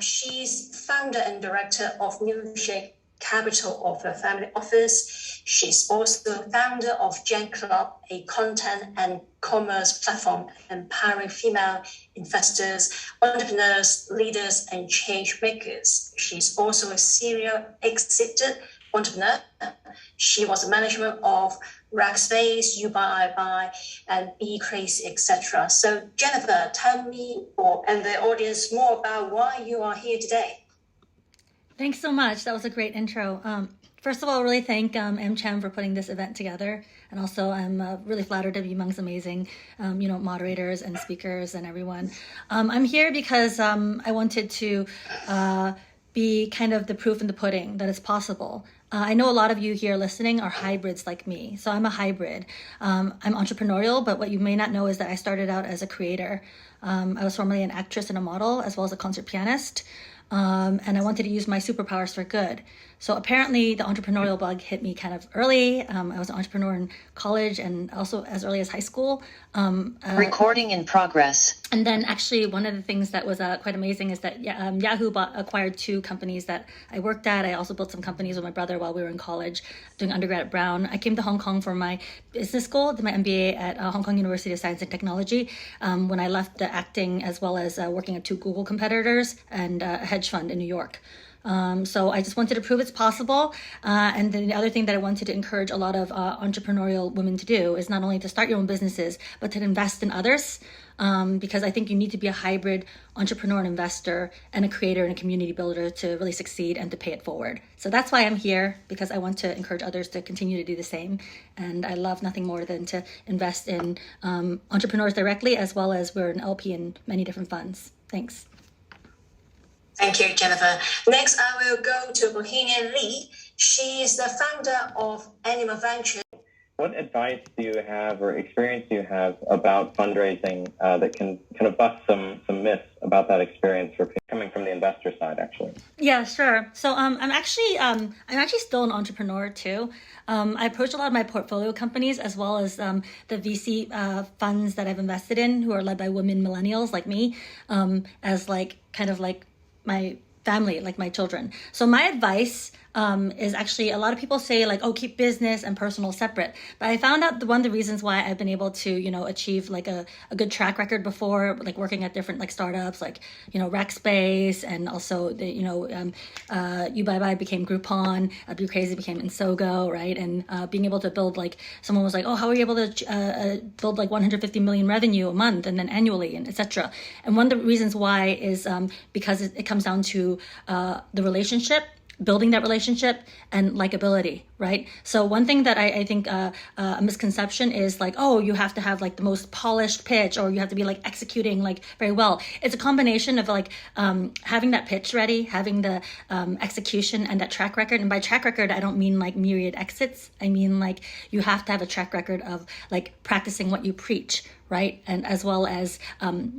She's founder and director of NewChic Capital of a Family Office. She's also founder of JennClub, a content and commerce platform empowering female investors, entrepreneurs, leaders, and change makers. She's also a serial exited entrepreneur. She was a management of Rackspace, You Buy, I Buy, and Be Crazy, etc. So Jennifer, tell me and the audience more about why you are here today. Thanks so much. That was a great intro. First of all, really thank AmCham for putting this event together. And also I'm really flattered to be amongst amazing, moderators and speakers and everyone. I'm here because I wanted to be kind of the proof in the pudding that it's possible. I know a lot of you here listening are hybrids like me. So I'm a hybrid. I'm entrepreneurial, but what you may not know is that I started out as a creator. I was formerly an actress and a model, as well as a concert pianist. And I wanted to use my superpowers for good. So apparently the entrepreneurial bug hit me kind of early. I was an entrepreneur in college and also as early as high school. Recording in progress. And then actually one of the things that was quite amazing is that Yahoo acquired 2 companies that I worked at. I also built some companies with my brother while we were in college doing undergrad at Brown. I came to Hong Kong for my business school, did my MBA at Hong Kong University of Science and Technology. When I left the acting as well as working at 2 Google competitors and a hedge fund in New York. So I just wanted to prove it's possible. And then the other thing that I wanted to encourage a lot of entrepreneurial women to do is not only to start your own businesses, but to invest in others. Because I think you need to be a hybrid entrepreneur and investor and a creator and a community builder to really succeed and to pay it forward. So that's why I'm here, because I want to encourage others to continue to do the same. And I love nothing more than to invest in entrepreneurs directly, as well as we're an LP in many different funds. Thanks. Thank you, Jennifer. Next, I will go to Bohemian Lee. She is the founder of Animal Venture. What advice do you have or experience do you have about fundraising that can kind of bust some myths about that experience for coming from the investor side, actually? Yeah, sure. So I'm actually still an entrepreneur too. I approach a lot of my portfolio companies as well as the VC funds that I've invested in, who are led by women millennials like me, as kind of like my family, like my children. So my advice is actually, a lot of people say like, oh, keep business and personal separate. But I found out one of the reasons why I've been able to, achieve like a good track record before, like working at different like startups, like, Rackspace, and also the, You Buy Buy became Groupon, Be Crazy became Insogo, right? And being able to build, like, someone was like, oh, how are you able to build like 150 million revenue a month and then annually, and etc. And one of the reasons why is because it comes down to the relationship, building that relationship, and likability, right? So one thing that I think a misconception is like, oh, you have to have like the most polished pitch, or you have to be like executing like very well. It's a combination of like having that pitch ready, having the execution and that track record. And by track record, I don't mean like myriad exits. I mean like you have to have a track record of like practicing what you preach, right? And as well as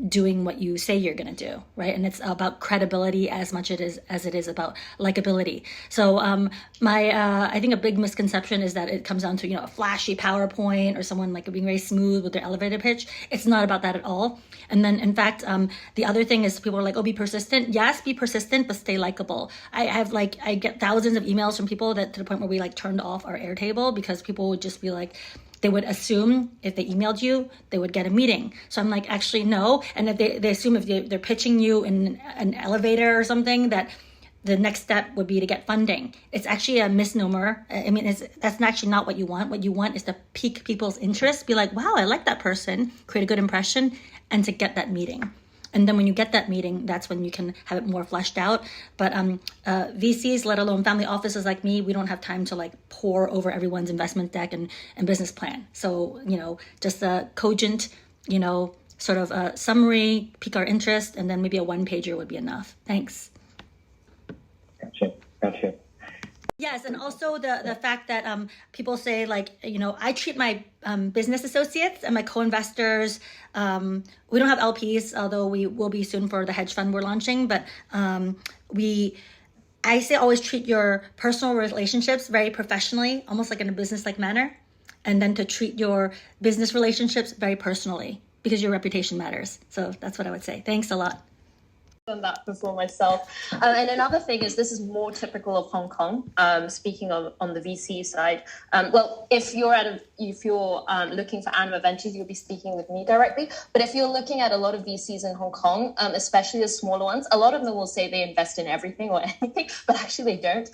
doing what you say you're going to do, right? And it's about credibility as much as it is about likability. So I think a big misconception is that it comes down to, a flashy PowerPoint or someone like being very smooth with their elevator pitch. It's not about that at all. And then in fact, the other thing is people are like, oh, be persistent. Yes, be persistent, but stay likable. I get thousands of emails from people that to the point where we like turned off our Airtable because people would just be like, they would assume if they emailed you, they would get a meeting. So I'm like, actually, no. And if they assume if they're pitching you in an elevator or something, that the next step would be to get funding. It's actually a misnomer. I mean, that's actually not what you want. What you want is to pique people's interest, be like, wow, I like that person, create a good impression, and to get that meeting. And then when you get that meeting, that's when you can have it more fleshed out. But VCs, let alone family offices like me, we don't have time to like pour over everyone's investment deck and business plan. So, just a cogent, sort of a summary, pique our interest, and then maybe a one-pager would be enough. Thanks. Gotcha. Yes, and also the fact that people say like, I treat my business associates and my co-investors, we don't have LPs, although we will be soon for the hedge fund we're launching, but I say always treat your personal relationships very professionally, almost like in a business-like manner, and then to treat your business relationships very personally, because your reputation matters. So that's what I would say. Thanks a lot. done that before myself. And another thing is, this is more typical of Hong Kong. Speaking of on the VC side, well, if you're looking for Anima Ventures, you'll be speaking with me directly. But if you're looking at a lot of VCs in Hong Kong, especially the smaller ones, a lot of them will say they invest in everything or anything, but actually they don't.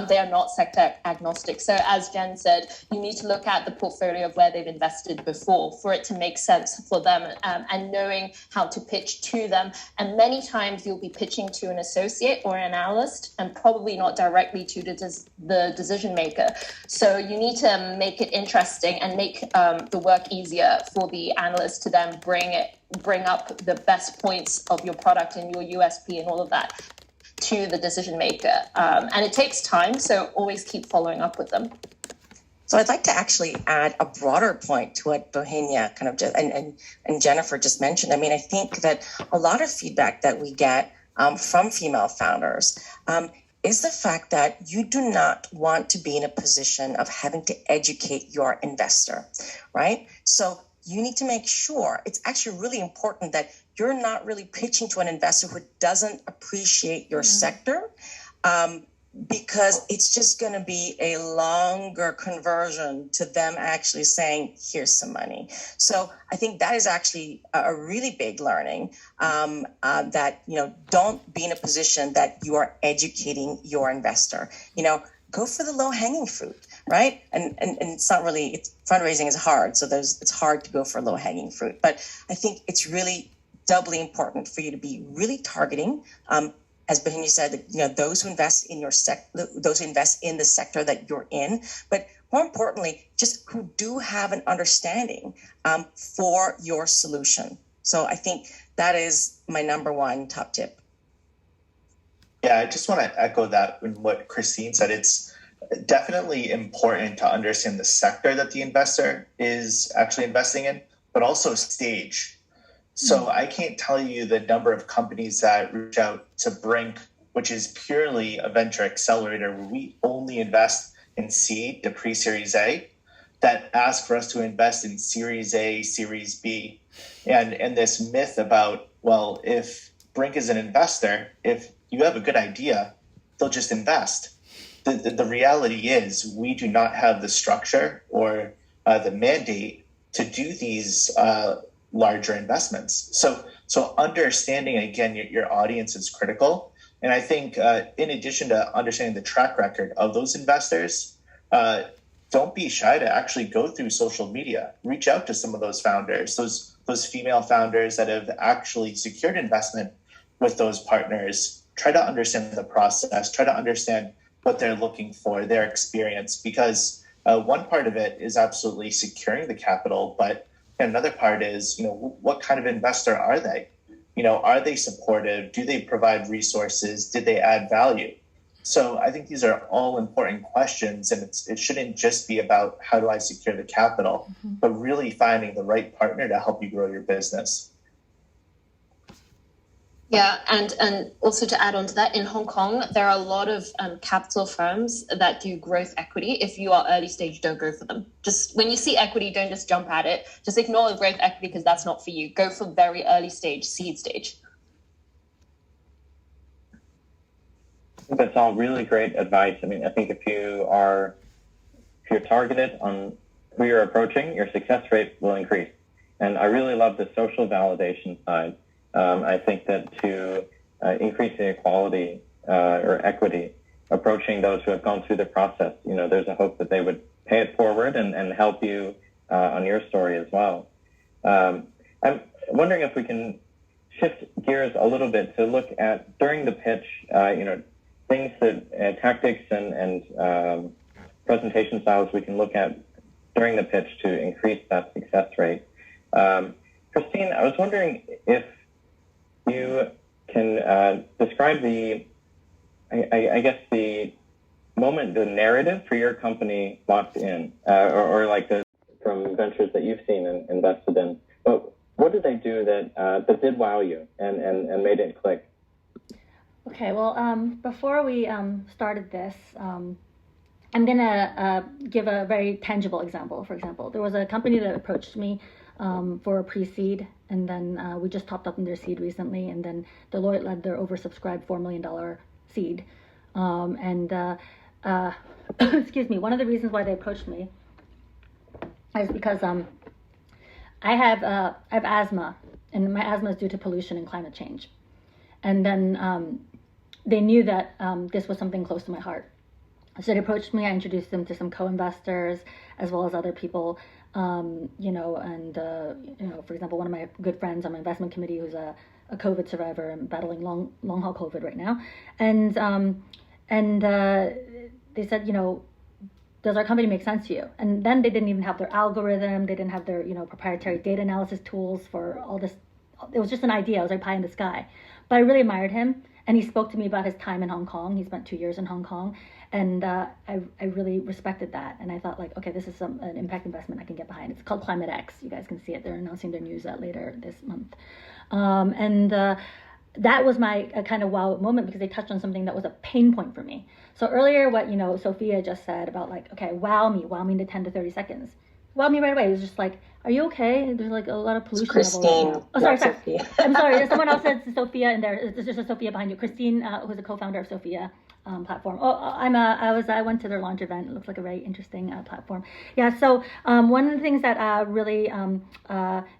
They are not sector agnostic. So as Jen said, you need to look at the portfolio of where they've invested before for it to make sense for them, and knowing how to pitch to them. And many times you'll be pitching to an associate or an analyst, and probably not directly to the decision maker. So you need to make it interesting and make the work easier for the analyst to then bring up the best points of your product and your USP and all of that to the decision maker. And it takes time, so always keep following up with them. So I'd like to actually add a broader point to what Bohenia kind of just, and Jennifer just mentioned. I mean, I think that a lot of feedback that we get from female founders is the fact that you do not want to be in a position of having to educate your investor, right? So you need to make sure, it's actually really important that you're not really pitching to an investor who doesn't appreciate your sector, because it's just going to be a longer conversion to them actually saying, here's some money. So I think that is actually a really big learning, that, don't be in a position that you are educating your investor. Go for the low hanging fruit, right? And it's not really, fundraising is hard. So it's hard to go for low hanging fruit. But I think it's really doubly important for you to be really targeting, as Bohenia said, those who invest in those who invest in the sector that you're in, but more importantly, just who do have an understanding for your solution. So I think that is my number one top tip. Yeah, I just want to echo that in what Christine said. It's definitely important to understand the sector that the investor is actually investing in, but also stage. So I can't tell you the number of companies that reach out to Brink, which is purely a venture accelerator where we only invest in seed to pre-Series A, that ask for us to invest in Series A, Series B. And this myth about, well, if Brink is an investor, if you have a good idea, they'll just invest. The reality is we do not have the structure or the mandate to do these larger investments. So understanding, again, your audience is critical. And I think in addition to understanding the track record of those investors, don't be shy to actually go through social media, reach out to some of those founders, those female founders that have actually secured investment with those partners. Try to understand the process, try to understand what they're looking for, their experience, because one part of it is absolutely securing the capital, but another part is, what kind of investor are they? Are they supportive? Do they provide resources? Did they add value? So I think these are all important questions, and it shouldn't just be about how do I secure the capital, but really finding the right partner to help you grow your business. Yeah, and also to add on to that, in Hong Kong, there are a lot of capital firms that do growth equity. If you are early stage, don't go for them. Just when you see equity, don't just jump at it. Just ignore the growth equity because that's not for you. Go for very early stage, seed stage. That's all really great advice. I mean, I think if you're targeted on who you're approaching, your success rate will increase. And I really love the social validation side. I think that to increase the equality or equity, approaching those who have gone through the process, there's a hope that they would pay it forward and help you on your story as well. I'm wondering if we can shift gears a little bit to look at, during the pitch, things that tactics and presentation styles we can look at during the pitch to increase that success rate. Christine, I was wondering if you can describe the moment, the narrative for your company locked in, or like from ventures that you've seen and invested in. But what did they do that did wow you and made it click? Okay, well, before we started this, I'm going to give a very tangible example. For example, there was a company that approached me for a pre-seed And then we just topped up in their seed recently. And then Deloitte led their oversubscribed $4 million seed. Excuse me, one of the reasons why they approached me is because I have asthma, and my asthma is due to pollution and climate change. And then they knew that this was something close to my heart. So they approached me. I introduced them to some co-investors as well as other people, for example, one of my good friends on my investment committee who's a COVID survivor and battling long haul COVID right now. And they said, does our company make sense to you? And then they didn't even have their algorithm. They didn't have their, proprietary data analysis tools for all this. It was just an idea. It was like pie in the sky. But I really admired him. And he spoke to me about his time in Hong Kong. He spent 2 years in Hong Kong. And I really respected that. And I thought, like, okay, this is an impact investment I can get behind. It's called Climate X. You guys can see it. They're announcing their news later this month. That was my kind of wow moment, because they touched on something that was a pain point for me. So earlier, what Sophia just said about, like, okay, wow me into 10 to 30 seconds. Wow me right away. It was just like, are you okay? There's like a lot of pollution. Christine. Oh, sorry. I'm sorry. Someone else said Sophia in there. There's just a Sophia behind you. Christine, who's a co-founder of Sophia platform. I went to their launch event. It looks like a very interesting platform. Yeah. So one of the things that really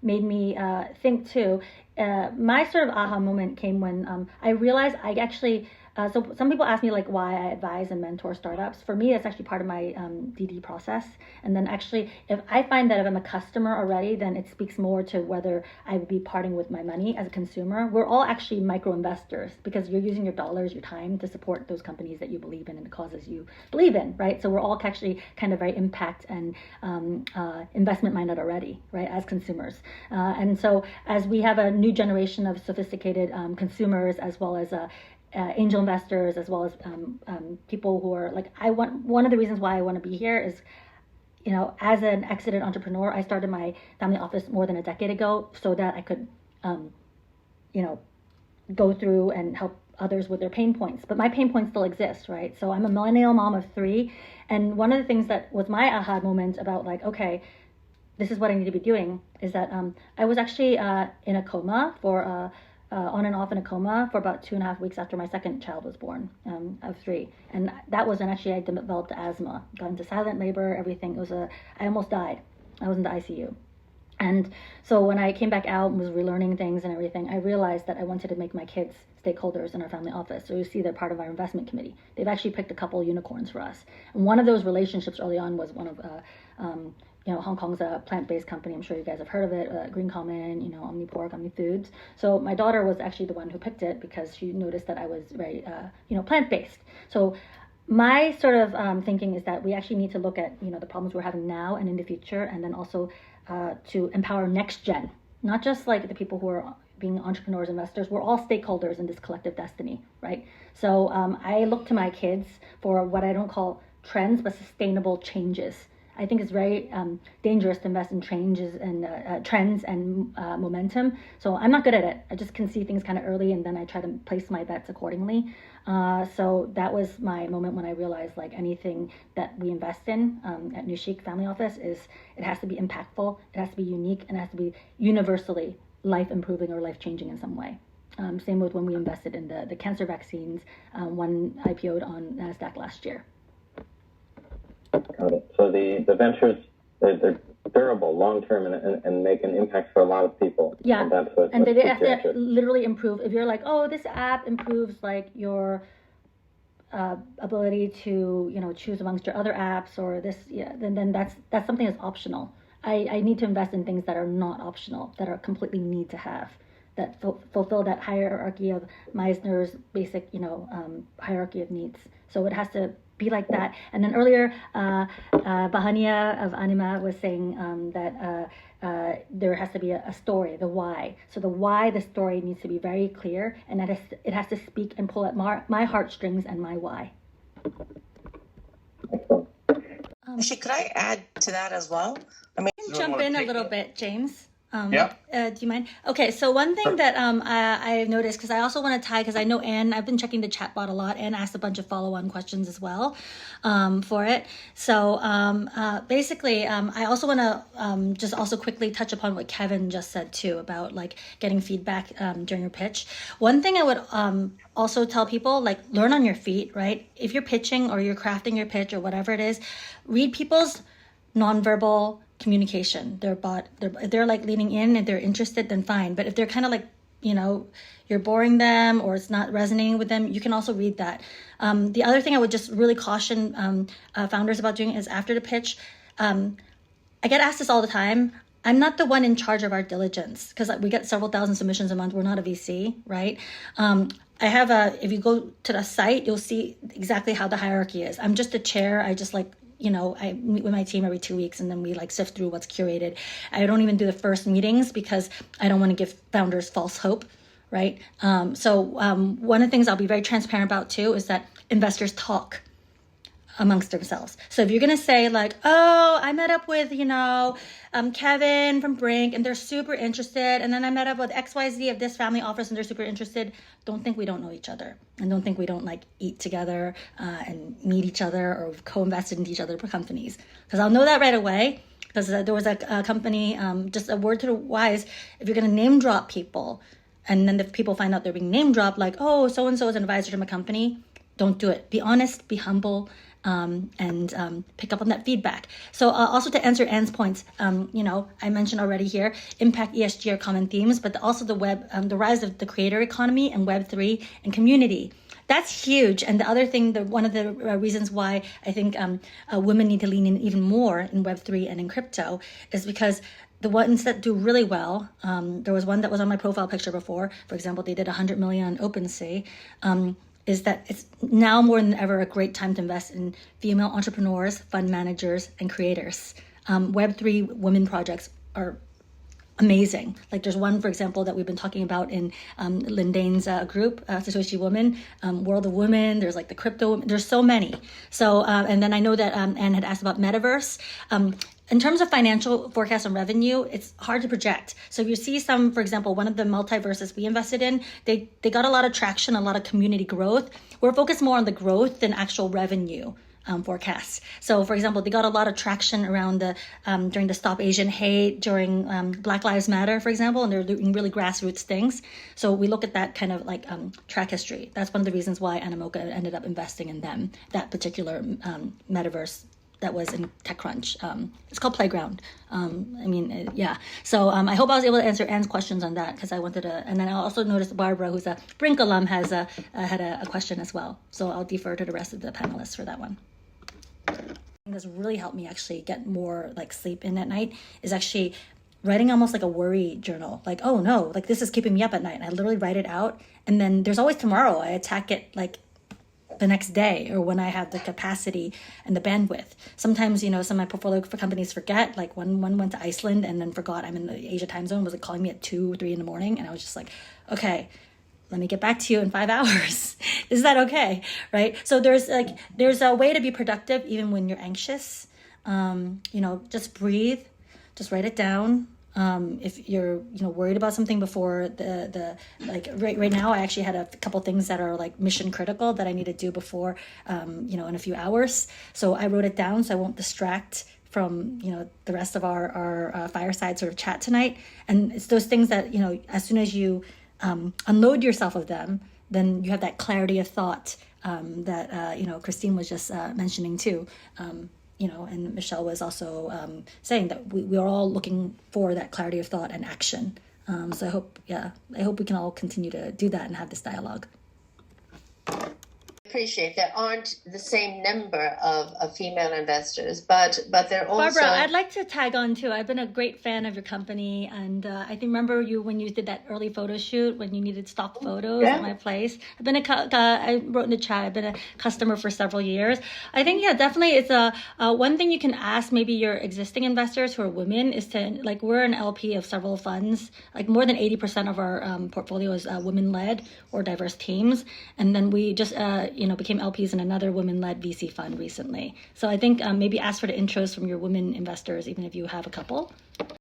made me think too, my sort of aha moment came when I realized I actually. So some people ask me, like, why I advise and mentor startups. For me, it's actually part of my DD process. And then actually, if I find that if I'm a customer already, then it speaks more to whether I would be parting with my money as a consumer. We're all actually micro investors, because you're using your dollars, your time to support those companies that you believe in and the causes you believe in, right? So we're all actually kind of very impact and investment minded already, right, as consumers. And so as we have a new generation of sophisticated consumers, as well as angel investors, as well as people who are like, one of the reasons why I want to be here is, as an exited entrepreneur, I started my family office more than a decade ago so that I could, go through and help others with their pain points. But my pain points still exist, right? So I'm a millennial mom of 3. And one of the things that was my aha moment about, like, okay, this is what I need to be doing, is that I was actually in a coma for on and off in a coma for about 2.5 weeks after my second child was born, of 3. And that was when actually I developed asthma, got into silent labor, everything. I almost died. I was in the ICU. And so when I came back out and was relearning things and everything, I realized that I wanted to make my kids stakeholders in our family office. So you see, they're part of our investment committee. They've actually picked a couple unicorns for us. And one of those relationships early on was one of Hong Kong's a plant-based company. I'm sure you guys have heard of it. Green Common, OmniPork, OmniFoods. So my daughter was actually the one who picked it because she noticed that I was very, plant-based. So my sort of thinking is that we actually need to look at, the problems we're having now and in the future, and then also to empower next gen, not just like the people who are being entrepreneurs, investors. We're all stakeholders in this collective destiny, right? So I look to my kids for what I don't call trends, but sustainable changes. I think it's very dangerous to invest in changes and trends and momentum. So I'm not good at it. I just can see things kind of early, and then I try to place my bets accordingly. So that was my moment when I realized, like, anything that we invest in at NewChic Family Office it has to be impactful, it has to be unique, and it has to be universally life-improving or life-changing in some way. Same with when we invested in the cancer vaccines, one IPO'd on NASDAQ last year. Got it. So the ventures, they're durable, long-term, and make an impact for a lot of people. Yeah, and that's what they have to literally improve. If you're like, oh, this app improves like your ability to choose amongst your other apps, or this, then that's something that's optional. I need to invest in things that are not optional, that are completely need to have, that fulfill that hierarchy of Meisner's basic hierarchy of needs. So it has to be like that. And then earlier, Bahania of Anima was saying that there has to be a story, the why. So the story needs to be very clear, and it has to speak and pull at my heartstrings and my why. Actually, could I add to that as well? Jump in a little bit, James. Do you mind? Okay, so one thing that I've noticed, because I also want to tie, because I know Anne, I've been checking the chat bot a lot. Anne asked a bunch of follow-on questions as well for it. So basically, I also want to just also quickly touch upon what Kevin just said too about like getting feedback during your pitch. One thing I would also tell people, like learn on your feet, right? If you're pitching or you're crafting your pitch or whatever it is, read people's nonverbal communication. If they're like leaning in and they're interested, then fine. But if they're kind of like, you're boring them or it's not resonating with them, you can also read that. The other thing I would just really caution founders about doing is after the pitch. I get asked this all the time. I'm not the one in charge of our diligence because we get several thousand submissions a month. We're not a VC, right? If you go to the site, you'll see exactly how the hierarchy is. I'm just a chair. I just I meet with my team every 2 weeks and then we like sift through what's curated. I don't even do the first meetings because I don't want to give founders false hope, right? So one of the things I'll be very transparent about too is that investors talk amongst themselves. So if you're going to say like, oh, I met up with, Kevin from Brink and they're super interested. And then I met up with XYZ of this family office and they're super interested. Don't think we don't know each other and don't think we don't like eat together and meet each other or co-invested in each other for companies. Because I'll know that right away because there was a company, just a word to the wise, if you're going to name drop people and then if people find out they're being name dropped like, oh, so-and-so is an advisor to my company, don't do it. Be honest, be humble. And pick up on that feedback. So also to answer Anne's points, I mentioned already here, impact, ESG are common themes, but also the web, the rise of the creator economy and Web3 and community. That's huge. And the other thing, one of the reasons why I think women need to lean in even more in Web3 and in crypto is because the ones that do really well, there was one that was on my profile picture before. For example, they did 100 million on OpenSea. Is that it's now more than ever a great time to invest in female entrepreneurs, fund managers, and creators. Web3 women projects are amazing. Like there's one, for example, that we've been talking about in Lindane's group, Satoshi Woman, World of Women, there's like the crypto, there's so many. So, and then I know that Anne had asked about metaverse. In terms of financial forecast and revenue, it's hard to project. So if you see some, for example, one of the multiverses we invested in, they got a lot of traction, a lot of community growth. We're focused more on the growth than actual revenue forecasts. So for example, they got a lot of traction around the during the Stop Asian Hate, during Black Lives Matter, for example, and they're doing really grassroots things. So we look at that kind of like track history. That's one of the reasons why Animoca ended up investing in them, that particular metaverse that was in TechCrunch. It's called Playground. Yeah. So I hope I was able to answer Anne's questions on that because I wanted to, and then I also noticed Barbara, who's a Brink alum, has had a question as well. So I'll defer to the rest of the panelists for that one. That's really helped me actually get more like sleep in at night is actually writing almost like a worry journal. Like, oh no, like this is keeping me up at night. And I literally write it out. And then there's always tomorrow. I attack it like the next day or when I have the capacity and the bandwidth. Sometimes, some of my portfolio for companies forget, like one went to Iceland and then forgot I'm in the Asia time zone, was like calling me at 2 or 3 in the morning. And I was just like, okay, let me get back to you in 5 hours. Is that okay? Right? So there's a way to be productive even when you're anxious. Just breathe, just write it down. If you're worried about something before right now I actually had a couple things that are like mission critical that I need to do before in a few hours, so I wrote it down so I won't distract from the rest of our fireside sort of chat tonight. And it's those things that as soon as you unload yourself of them, then you have that clarity of thought that Christine was just mentioning too. And Michelle was also saying that we are all looking for that clarity of thought and action. So I hope we can all continue to do that and have this dialogue. Appreciate there aren't the same number of female investors, but they're also. Barbara, I'd like to tag on too. I've been a great fan of your company, and I think remember you when you did that early photo shoot when you needed stock photos at my place. I've been I wrote in the chat. I've been a customer for several years. I think definitely it's a one thing you can ask maybe your existing investors who are women is to we're an LP of several funds. Like more than 80% of our portfolio is women led or diverse teams, and then we just became LPs in another women-led VC fund recently. So I think maybe ask for the intros from your women investors, even if you have a couple.